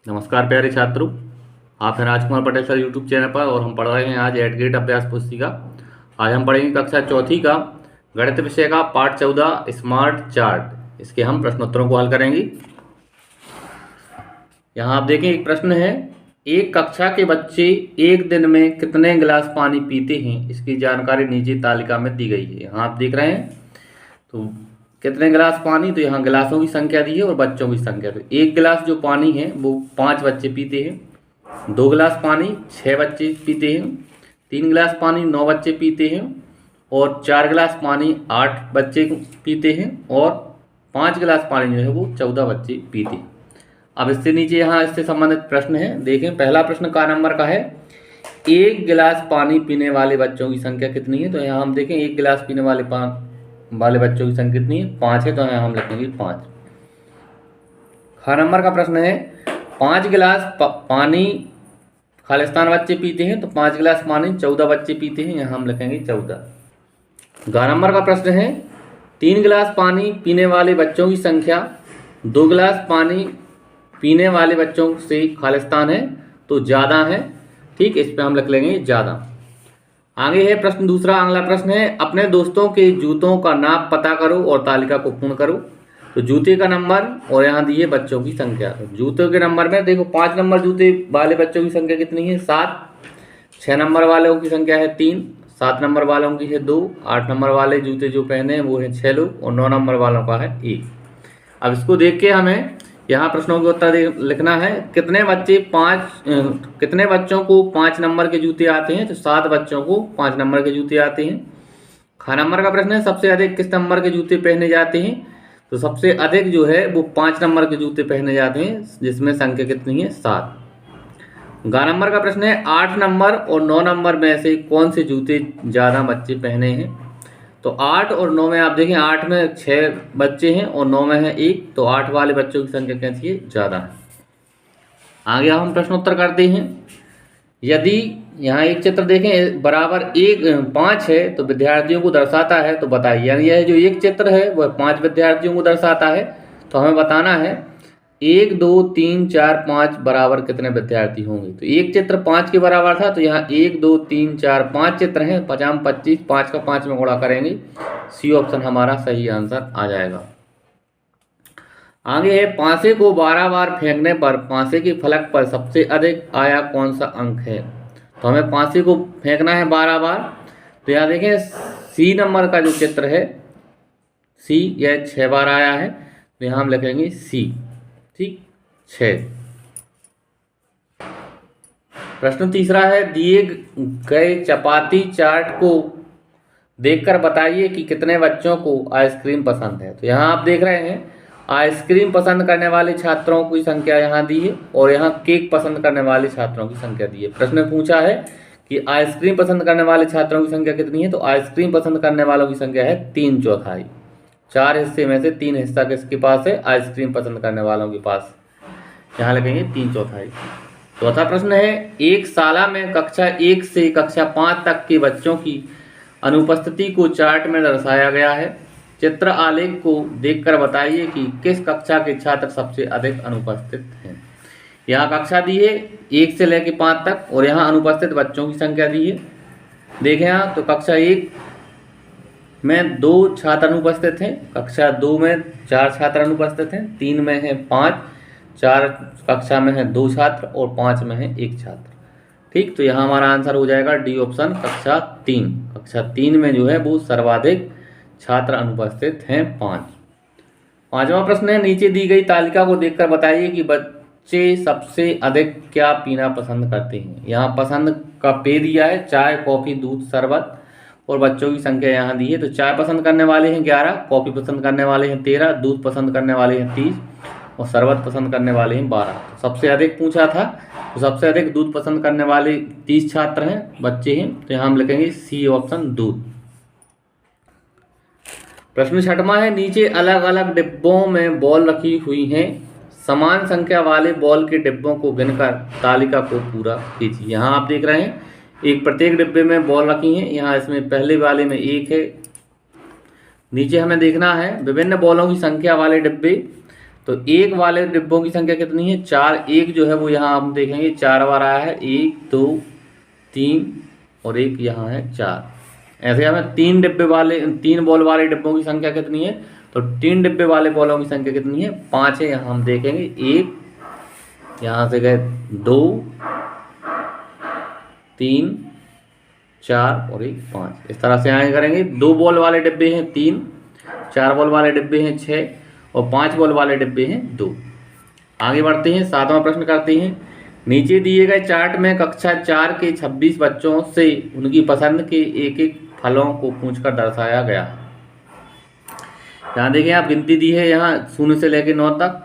नमस्कार प्यारे छात्रों, आप हैं Rajkumar Patel sir YouTube channel पर और हम पढ़ रहे हैं आज एट ग्रेड अभ्यास पुस्तिका। आज हम पढ़ेंगे कक्षा चौथी का गणित विषय का पाठ 14 स्मार्ट चार्ट। इसके हम प्रश्नोत्तरों को हल करेंगे। यहाँ आप देखें, एक प्रश्न है, एक कक्षा के बच्चे एक दिन में कितने गिलास पानी पीते हैं, इसकी जानकारी नीचे तालिका में दी गई है। यहाँ आप देख रहे हैं तो कितने गिलास पानी, तो यहाँ गिलासों की संख्या दी है और बच्चों की संख्या। तो एक गिलास जो पानी है वो 5 बच्चे पीते हैं, 2 गिलास पानी 6 बच्चे पीते हैं, 3 गिलास पानी 9 बच्चे पीते हैं और 4 गिलास पानी 8 बच्चे पीते हैं और 5 गिलास पानी जो है वो 14 बच्चे पीते हैं। अब इससे नीचे यहाँ इससे संबंधित प्रश्न है। देखें, पहला प्रश्न का नंबर का है, एक गिलास पानी पीने वाले बच्चों की संख्या कितनी है। तो यहाँ हम देखें, एक गिलास पीने वाले बच्चों की संख्या कितनी है, 5 है। तो यहाँ हम लिखेंगे 5। ख नंबर का प्रश्न है, 5 गिलास पानी खालिस्तान बच्चे पीते हैं, तो 5 गिलास पानी 14 बच्चे पीते हैं। यहाँ हम लिखेंगे 14। ग नंबर का प्रश्न है, 3 गिलास पानी पीने वाले बच्चों की संख्या 2 गिलास पानी पीने वाले बच्चों से खालिस्तान है तो ज़्यादा है। ठीक, इस पर हम लिख लेंगे ज़्यादा। आगे है प्रश्न दूसरा, अगला प्रश्न है, अपने दोस्तों के जूतों का नाप पता करो और तालिका को पूर्ण करो। तो जूते का नंबर और यहाँ दिए बच्चों की संख्या। तो जूतों के नंबर में देखो, 5 नंबर जूते वाले बच्चों की संख्या कितनी है, 7। 6 नंबर वालों की संख्या है 3। 7 नंबर वालों की है 2। 8 नंबर वाले जूते जो पहने हैं वो है 6 लोग और 9 नंबर वालों का है 1। अब इसको देख के हमें यहाँ प्रश्नों के उत्तर लिखना है। कितने बच्चों को 5 नंबर के जूते आते हैं। तो 7 बच्चों को 5 नंबर के जूते आते हैं। ख नंबर का प्रश्न है, सबसे अधिक किस नंबर के जूते पहने जाते हैं। तो सबसे अधिक जो है वो 5 नंबर के जूते पहने जाते हैं, जिसमें संख्या कितनी है, 7। ग नंबर का प्रश्न है, 8 नंबर और 9 नंबर में से कौन से जूते ज़्यादा बच्चे पहने हैं। तो 8 और 9 में आप देखें, 8 में 6 बच्चे हैं और 9 में है 1। तो 8 वाले बच्चों की संख्या कैसी है, ज़्यादा है। आगे हम प्रश्नोत्तर करते हैं। यदि यहाँ एक चित्र देखें बराबर 5 है तो विद्यार्थियों को दर्शाता है, तो बताइए। यानी यह जो एक चित्र है वह 5 विद्यार्थियों को दर्शाता है। तो हमें बताना है 1 2 3 4 5 बराबर कितने विद्यार्थी होंगे। तो एक चित्र 5 के बराबर था, तो यहाँ 1 2 3 4 5 चित्र हैं, 50 25, 5 का 5 में गुणा करेंगे। सी ऑप्शन हमारा सही आंसर आ जाएगा। आगे है, पांसे को 12 बार फेंकने पर पांसे के फलक पर सबसे अधिक आया कौन सा अंक है। तो हमें पांसे को फेंकना है 12 बार। तो यहाँ देखें, सी नंबर का जो चित्र है, सी, यह 6 बार आया है। तो यहाँ हम लिखेंगे सी। ठीक, 6। प्रश्न तीसरा है, दिए गए चपाती चार्ट को देखकर बताइए कि कितने बच्चों को आइसक्रीम पसंद है। तो यहाँ आप देख रहे हैं, आइसक्रीम पसंद करने वाले छात्रों की संख्या यहाँ दी है और यहाँ केक पसंद करने वाले छात्रों की संख्या दी है। प्रश्न में पूछा है कि आइसक्रीम पसंद करने वाले छात्रों की संख्या कितनी है। तो आइसक्रीम पसंद करने वालों की संख्या है 3/4। 4 हिस्से में से 3 हिस्सा किसके पास है, आइसक्रीम पसंद करने वालों के पास। यहाँ लगेंगे 3/4। चौथा प्रश्न है, एक शाला में कक्षा 1 से कक्षा 5 तक के बच्चों की अनुपस्थिति को चार्ट में दर्शाया गया है। चित्र आलेख को देखकर बताइए कि किस कक्षा के छात्र सबसे अधिक अनुपस्थित हैं। यहाँ कक्षा दी है 1 से लेकर 5 तक और यहाँ अनुपस्थित बच्चों की संख्या दी है। देखें यहाँ, तो कक्षा 1 में 2 छात्र अनुपस्थित हैं, कक्षा 2 में 4 छात्र अनुपस्थित हैं, 3 में है 5, 4 कक्षा में है 2 छात्र और 5 में है 1 छात्र। ठीक, तो यहाँ हमारा आंसर हो जाएगा डी ऑप्शन, कक्षा 3। कक्षा 3 में जो है वो सर्वाधिक छात्र अनुपस्थित हैं, 5। पांचवा प्रश्न है, नीचे दी गई तालिका को देखकर बताइए कि बच्चे सबसे अधिक क्या पीना पसंद करते हैं। यहाँ पसंद का पे दिया है, चाय, कॉफ़ी, दूध, शरबत और बच्चों की संख्या यहाँ दी है। तो चाय पसंद करने वाले हैं 11, कॉफ़ी पसंद करने वाले हैं 13, दूध पसंद करने वाले हैं 30 और शरबत पसंद करने वाले हैं 12। तो सबसे अधिक पूछा था, तो सबसे अधिक दूध पसंद करने वाले 30 छात्र हैं, बच्चे हैं। तो यहाँ हम लिखेंगे सी ऑप्शन, दूध। प्रश्न 6वां है, नीचे अलग अलग डिब्बों में बॉल रखी हुई हैं, समान संख्या वाले बॉल के डिब्बों को गिनकर तालिका को पूरा कीजिए। यहाँ आप देख रहे हैं, एक प्रत्येक डिब्बे में बॉल रखी हैं। यहाँ इसमें पहले वाले में 1 है। नीचे हमें देखना है विभिन्न बॉलों की संख्या वाले डिब्बे। तो एक वाले डिब्बों की संख्या कितनी है? 4। एक जो है वो यहाँ हम देखेंगे 4 बार आया है, 1 2 3 और एक यहाँ है 4। ऐसे हमें 3 बॉल वाले डिब्बों की संख्या कितनी है? तो 3 डिब्बे वाले बॉलों की संख्या कितनी है? 5 है। यहाँ हम देखेंगे 1, यहाँ से गए 2 3 4 और 1 5। इस तरह से आगे करेंगे। 2 बॉल वाले डिब्बे हैं 3, 4 बॉल वाले डिब्बे हैं 6 और 5 बॉल वाले डिब्बे हैं 2। आगे बढ़ते हैं, 7वां प्रश्न करते हैं। नीचे दिए गए चार्ट में कक्षा 4 के 26 बच्चों से उनकी पसंद के एक एक फलों को पूछकर दर्शाया गया। यहाँ देखिए आप गिनती दी है, यहाँ 0 से लेकर 9 तक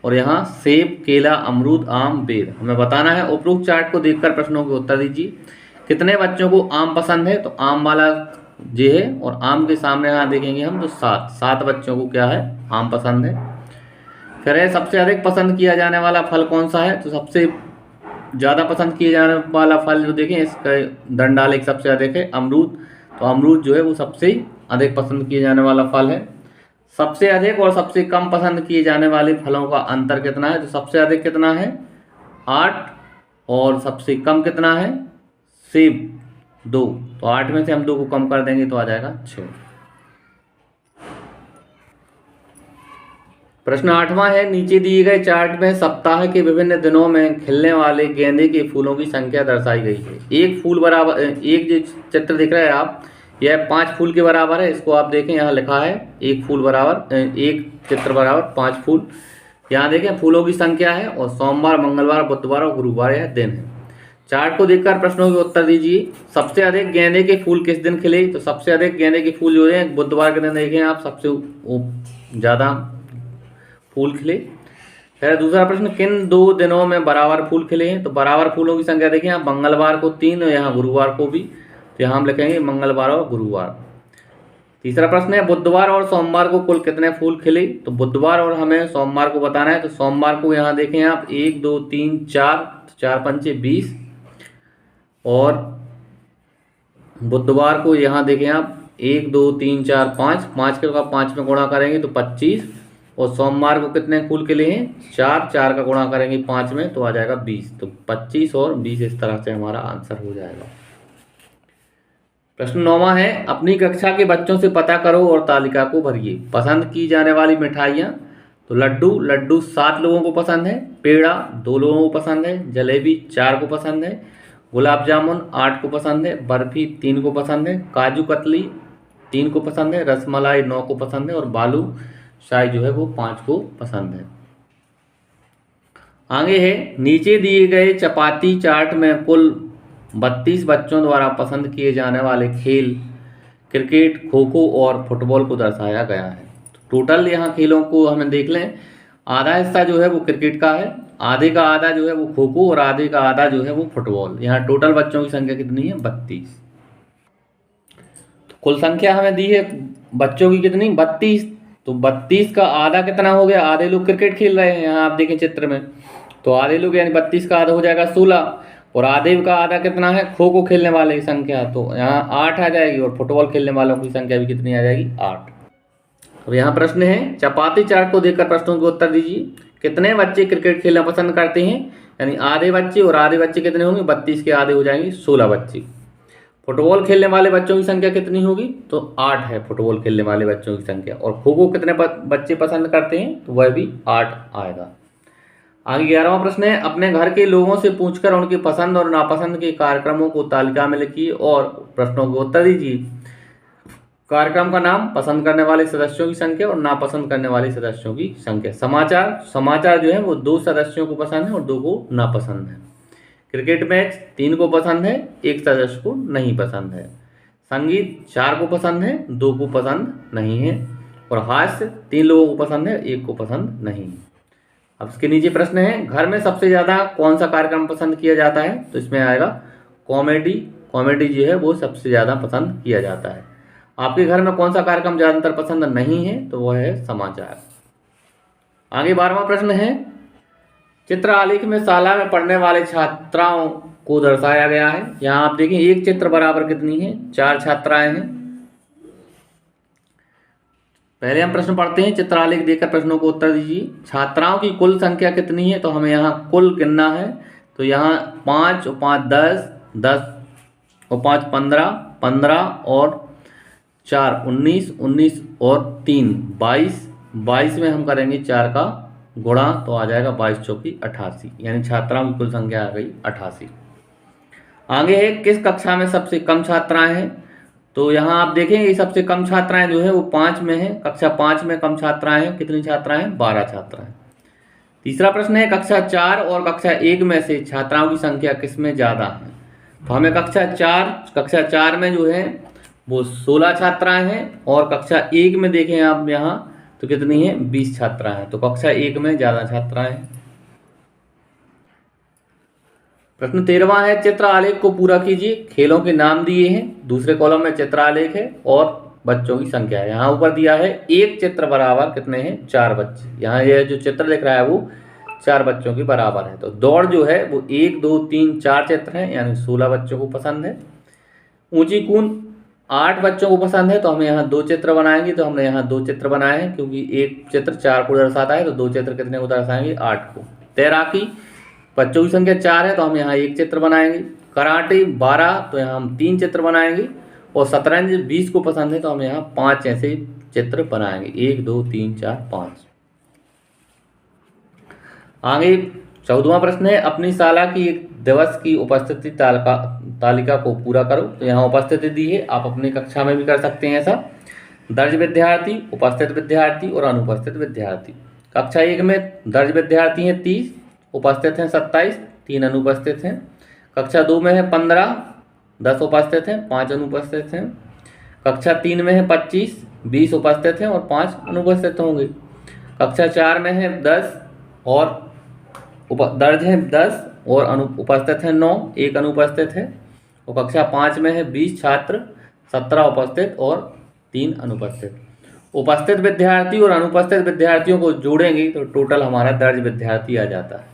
और यहाँ सेब, केला, अमरूद, आम, बेर। हमें बताना है उपरोक्त चार्ट को देखकर प्रश्नों के उत्तर दीजिए। कितने बच्चों को आम पसंद है? तो आम वाला ये है और आम के सामने यहाँ देखेंगे हम तो 7 बच्चों को क्या है? आम पसंद है। फिर है सबसे अधिक पसंद किया जाने वाला फल कौन सा है? तो सबसे ज़्यादा पसंद किया जाने वाला फल जो देखें इसका दंडालेख सबसे अधिक है अमरूद। तो अमरूद जो है वो सबसे अधिक पसंद किए जाने वाला फल है। सबसे अधिक और सबसे कम पसंद किए जाने वाले फलों का अंतर कितना है? तो सबसे अधिक कितना है? 8 और सबसे कम कितना है? सेब 2। तो 8 में से हम 2 को कम कर देंगे तो आ जाएगा 6। प्रश्न 8वां है, नीचे दिए गए चार्ट में सप्ताह के विभिन्न दिनों में खिलने वाले गेंदे के फूलों की संख्या दर्शाई गई है। एक फूल बराबर, एक जो चित्र दिख रहा है आप, यह 5 फूल के बराबर है। इसको आप देखें, यहाँ लिखा है एक फूल बराबर, एक चित्र बराबर 5 फूल। यहाँ देखें फूलों की संख्या है और सोमवार, मंगलवार, बुधवार और गुरुवार यह दिन है। चार्ट को देखकर प्रश्नों के उत्तर दीजिए। सबसे अधिक गेंदे के फूल किस दिन खिले? तो सबसे अधिक गेंदे के फूल जो है बुधवार के दिन देखें आप, सबसे ज़्यादा फूल खिले। फिर दूसरा प्रश्न, किन 2 दिनों में बराबर फूल खिले हैं? तो बराबर फूलों की संख्या देखिए आप, मंगलवार को 3 और यहाँ गुरुवार को भी, तो यहाँ हम लिखेंगे मंगलवार और गुरुवार। तीसरा प्रश्न है, बुधवार और सोमवार को कुल कितने फूल खिले? तो बुधवार और हमें सोमवार को बताना है। तो सोमवार को यहाँ देखें आप 1 2 3 4, 4 पंचे 20 और बुधवार को यहाँ देखें आप 1 2 3 4 5, 5 के 5 में गुणा करेंगे तो 25 और सोमवार को कितने फूल खिले हैं? 4, 4 का गुणा करेंगे 5 में तो आ जाएगा 20। तो 25 और 20 इस तरह से हमारा आंसर हो जाएगा। प्रश्न 9वां है, अपनी कक्षा के बच्चों से पता करो और तालिका को भरिए। पसंद की जाने वाली मिठाइयाँ, तो लड्डू 7 लोगों को पसंद है, पेड़ा 2 लोगों को पसंद है, जलेबी 4 को पसंद है, गुलाब जामुन 8 को पसंद है, बर्फी 3 को पसंद है, काजू कतली 3 को पसंद है, रसमलाई 9 को पसंद है और बालू शाही जो है वो 5 को पसंद है। आगे है, नीचे दिए गए चपाती चार्ट में कुल 32 बच्चों द्वारा पसंद किए जाने वाले खेल क्रिकेट, खो खो और फुटबॉल को दर्शाया गया है। तो टोटल यहाँ खेलों को हमें देख लें, आधा हिस्सा जो है वो क्रिकेट का है, आधे का आधा जो है वो खो खो और आधे का आधा जो है वो फुटबॉल। यहाँ टोटल बच्चों की संख्या कितनी है? 32। तो कुल संख्या हमें दी है बच्चों की कितनी? 32। तो 32 का आधा कितना हो गया? आधे लोग क्रिकेट खेल रहे हैं, यहाँ आप देखें चित्र में, तो आधे लोग यानी 32 का आधा हो जाएगा 16 और आधे का आधा कितना है? खो खो खेलने वाले की संख्या, तो यहाँ 8 आ जाएगी और फुटबॉल खेलने वालों की संख्या भी कितनी आ जाएगी? 8। अब यहाँ प्रश्न है, चपाती चार्ट को देखकर प्रश्नों के उत्तर दीजिए। कितने बच्चे क्रिकेट खेलना पसंद करते हैं? यानी आधे बच्चे और आधे बच्चे कितने होंगे? 32 के आधे हो जाएंगे 16 बच्चे। फुटबॉल खेलने वाले बच्चों की संख्या कितनी होगी? तो 8 है फुटबॉल खेलने वाले बच्चों की संख्या। और खो खो कितने बच्चे पसंद करते हैं? तो वह भी 8 आएगा। आगे 11वां प्रश्न है, अपने घर के लोगों से पूछकर उनकी पसंद और नापसंद के कार्यक्रमों को तालिका में लिखिए और प्रश्नों के उत्तर दीजिए। कार्यक्रम का नाम, पसंद करने वाले सदस्यों की संख्या और नापसंद करने वाले सदस्यों की संख्या। समाचार जो है वो 2 सदस्यों को पसंद है और 2 को नापसंद है। क्रिकेट मैच 3 को पसंद है, 1 सदस्य को नहीं पसंद है। संगीत 4 को पसंद है, 2 को पसंद नहीं है। और हास्य 3 लोगों को पसंद है, 1 को पसंद नहीं है। अब इसके नीचे प्रश्न है, घर में सबसे ज़्यादा कौन सा कार्यक्रम पसंद किया जाता है? तो इसमें आएगा कॉमेडी। कॉमेडी जो है वो सबसे ज़्यादा पसंद किया जाता है। आपके घर में कौन सा कार्यक्रम ज़्यादातर पसंद नहीं है? तो वह है समाचार। आगे 12वां प्रश्न है, चित्र आलेख में शाला में पढ़ने वाले छात्राओं को दर्शाया गया है। यहाँ आप देखें एक चित्र बराबर कितनी है? 4 छात्राएं हैं। पहले हम प्रश्न पढ़ते हैं, चित्रालेख देकर प्रश्नों को उत्तर दीजिए। छात्राओं की कुल संख्या कितनी है, तो हमें यहाँ कुल गिनना है। तो यहाँ 5 और 5 10, 10 और 5 15, 15 और 4 19, 19 और 3 22, 22 में हम करेंगे 4 का गुणा, तो आ जाएगा 22 चौकी 88, यानी छात्राओं की कुल संख्या आ गई 88। आगे है, किस कक्षा में सबसे कम छात्राएं हैं, तो यहाँ आप देखेंगे सबसे कम छात्राएं जो है वो 5 में है। कक्षा 5 में कम छात्राएं हैं, कितनी छात्राएं हैं, 12 छात्राएं। तीसरा प्रश्न है, कक्षा 4 और कक्षा 1 में से छात्राओं की संख्या किसमें ज़्यादा है, तो हमें कक्षा 4 में जो है वो 16 छात्राएं हैं, और कक्षा 1 में देखें आप यहाँ तो कितनी है, 20 छात्राएं हैं। तो कक्षा 1 में ज़्यादा छात्राएं हैं। प्रश्न 13वां है, चित्र आलेख को पूरा कीजिए। खेलों के नाम दिए हैं, दूसरे कॉलम में चित्र आलेख है और बच्चों की संख्या है। यहाँ ऊपर दिया है एक चित्र बराबर कितने हैं, 4 बच्चे। यहाँ यह जो चित्र दिख रहा है वो 4 बच्चों के बराबर है। तो दौड़ जो है वो 1 2 3 4 चित्र हैं, यानी 16 बच्चों को पसंद है। ऊंची कूद 8 बच्चों को पसंद है, तो हम यहाँ 2 चित्र बनाएंगे। तो हमने यहाँ 2 चित्र बनाए हैं, क्योंकि एक चित्र 4 को दर्शाता है, तो 2 चित्र कितने को दर्शाएंगे, 8 को। तैराकी बच्चों की संख्या 4 है, तो हम यहाँ 1 चित्र बनाएंगे। कराटे 12, तो यहाँ हम 3 चित्र बनाएंगे। और शतरंज 20 को पसंद है, तो हम यहाँ 5 ऐसे चित्र बनाएंगे, 1 2 3 4 5। आगे 14वां प्रश्न है, अपनी शाला की एक दिवस की उपस्थिति तालिका को पूरा करो। तो यहाँ उपस्थिति दी है, आप अपनी कक्षा में भी कर सकते हैं ऐसा। दर्ज विद्यार्थी, उपस्थित विद्यार्थी और अनुपस्थित विद्यार्थी। कक्षा 1 में दर्ज विद्यार्थी हैं 30, उपस्थित हैं 27, 3 अनुपस्थित हैं। कक्षा 2 में है 15, 10 उपस्थित हैं, 5 अनुपस्थित हैं। कक्षा 3 में है 25, 20 उपस्थित हैं और 5 अनुपस्थित होंगे। कक्षा 4 में है 10 और दर्ज है 10 और उपस्थित है 9, 1 अनुपस्थित है। और कक्षा 5 में है 20 छात्र, 17 उपस्थित और 3 अनुपस्थित। उपस्थित विद्यार्थी और अनुपस्थित विद्यार्थियों को जोड़ेंगे तो टोटल हमारा दर्ज विद्यार्थी आ जाता है।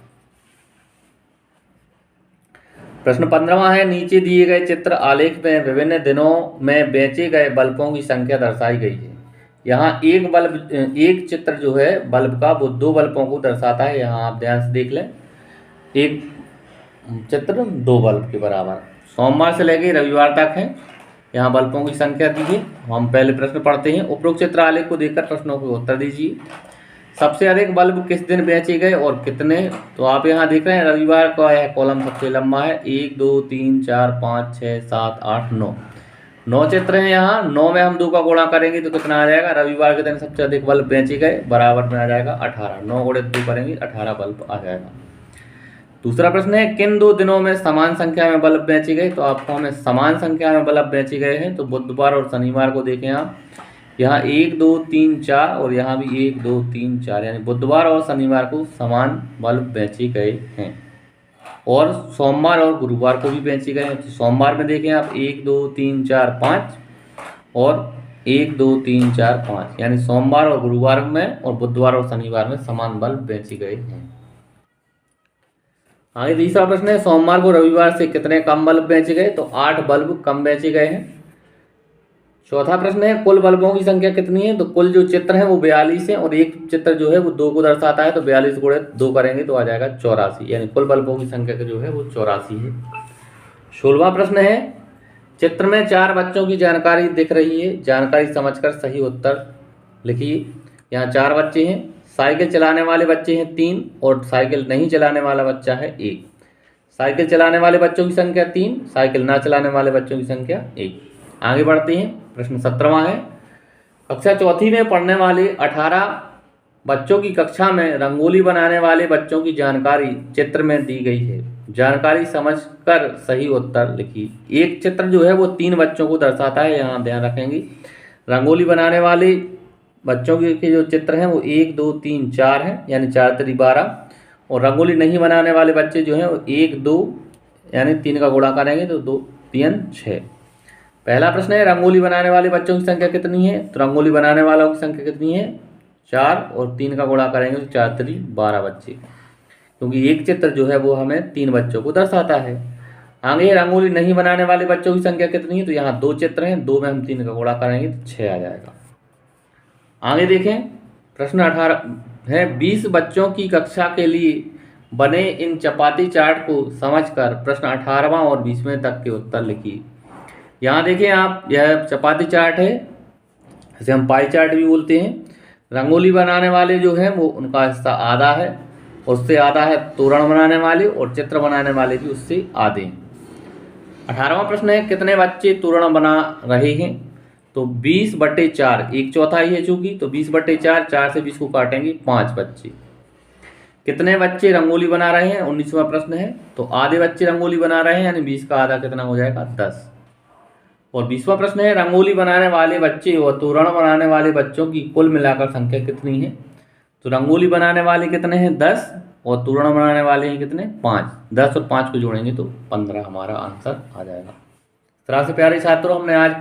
प्रश्न 15वां है, नीचे दिए गए चित्र आलेख में विभिन्न दिनों में बेचे गए बल्बों की संख्या दर्शाई गई है। यहाँ एक चित्र जो है बल्ब का वो 2 बल्बों को दर्शाता है। यहाँ आप ध्यान से देख लें, एक चित्र 2 बल्ब के बराबर। सोमवार से लेकर रविवार तक है, यहाँ बल्बों की संख्या दी है। हम पहले प्रश्न पढ़ते हैं। उपरोक्त चित्र आलेख को देखकर प्रश्नों को उत्तर दीजिए। सबसे अधिक बल्ब किस दिन बेचे गए और कितने, तो आप यहाँ देख रहे हैं रविवार का यह कॉलम सबसे लंबा है। 1 2 3 4 5 6 7 8 9 चित्र हैं यहाँ। 9 में हम 2 का गुणा करेंगे तो कितना आ जाएगा, रविवार के दिन सबसे अधिक बल्ब बेचे गए बराबर में आ जाएगा 18। 9 गुणे 2 करेंगे 18 बल्ब आ जाएगा। दूसरा प्रश्न है, किन 2 दिनों में समान संख्या में बल्ब बेचे गए, तो आपको हमें समान संख्या में बल्ब बेचे गए हैं। तो बुधवार और शनिवार को देखें आप, यहाँ 1 2 3 4 और यहाँ भी 1 2 3 4, यानी बुधवार और शनिवार को समान बल्ब बेचे गए हैं। और सोमवार और गुरुवार को भी बेचे गए हैं। तो सोमवार में देखें आप 1 2 3 4 5 और 1 2 3 4 5, यानी सोमवार और गुरुवार में और बुधवार और शनिवार में समान बल्ब बेचे गए हैं। आगे तीसरा प्रश्न है, सोमवार को रविवार से कितने कम बल्ब बेचे गए, तो 8 बल्ब कम बेचे गए हैं। चौथा प्रश्न है, कुल बल्बों की संख्या कितनी है, तो कुल जो चित्र है वो 42 है और एक चित्र जो है वो 2 को दर्शाता है। तो 42 गुणे 2 करेंगे तो आ जाएगा 84, यानी कुल बल्बों की संख्या जो है वो 84 है। 16वां प्रश्न है, चित्र में 4 बच्चों की जानकारी दिख रही है, जानकारी समझकर सही उत्तर लिखिए। यहाँ 4 बच्चे हैं, साइकिल चलाने वाले बच्चे हैं 3 और साइकिल नहीं चलाने वाला बच्चा है 1। साइकिल चलाने वाले बच्चों की संख्या 3, साइकिल ना चलाने वाले बच्चों की संख्या 1। आगे बढ़ते हैं। प्रश्न 17वां है, कक्षा 4 में पढ़ने वाले 18 बच्चों की कक्षा में रंगोली बनाने वाले बच्चों की जानकारी चित्र में दी गई है, जानकारी समझकर सही उत्तर लिखिए। एक चित्र जो है वो 3 बच्चों को दर्शाता है, यहाँ ध्यान रखेंगे। रंगोली बनाने वाले बच्चों के जो चित्र हैं वो 1 2 3 4 हैं, यानी 4 3 12। और रंगोली नहीं बनाने वाले बच्चे जो हैं वो 1 2, यानी 3 का गुणा करेंगे तो 2 3 6। पहला प्रश्न है, रंगोली बनाने वाले बच्चों की संख्या कितनी है, तो रंगोली बनाने वालों की संख्या कितनी है 4 और 3 का गुणा करेंगे तो 4 3 12 बच्चे, क्योंकि एक चित्र जो है वो हमें 3 बच्चों को दर्शाता है। आगे रंगोली नहीं बनाने वाले बच्चों की संख्या कितनी है, तो यहाँ 2 चित्र हैं, 2 में हम 3 का गुणा करेंगे तो 6 आ जाएगा। आगे देखें, प्रश्न 18 है 20 बच्चों की कक्षा के लिए बने इन चपाती चार्ट को समझकर प्रश्न 18वां और 20वें तक के उत्तर लिखिए। यहाँ देखें आप, यह चपाती चार्ट है, इसे हम पाई चार्ट भी बोलते हैं। रंगोली बनाने वाले जो हैं वो उनका हिस्सा आधा है, उससे आधा है तोरण बनाने वाले, और चित्र बनाने वाले भी उससे आधे हैं। 18वां प्रश्न है कितने बच्चे तोरण बना रहे हैं? तो 20/4, एक चौथाई है चूंकि, तो 20/4, 4 से 20 को काटेंगे, 5 बच्चे। कितने बच्चे रंगोली बना रहे हैं? 19वां प्रश्न है, तो आधे बच्चे रंगोली बना रहे हैं, यानी 20 का आधा कितना हो जाएगा? 10। और 20वां प्रश्न है रंगोली बनाने वाले बच्चे और तोरण बनाने वाले बच्चों की कुल मिलाकर संख्या कितनी है? तो रंगोली बनाने वाले कितने हैं? 10, और तोरण बनाने वाले हैं कितने? 5। 10 और 5 को जोड़ेंगे तो 15 हमारा आंसर आ जाएगा। इस तरह से प्यारे छात्रों, हमने आज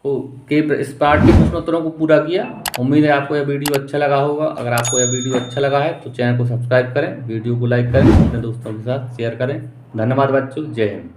इस पार्ट के प्रश्नोत्तरों को पूरा किया। उम्मीद है आपको यह वीडियो अच्छा लगा होगा। अगर आपको यह वीडियो अच्छा लगा है तो चैनल को सब्सक्राइब करें, वीडियो को लाइक करें, अपने दोस्तों के साथ शेयर करें। धन्यवाद बच्चों, जय हिंद।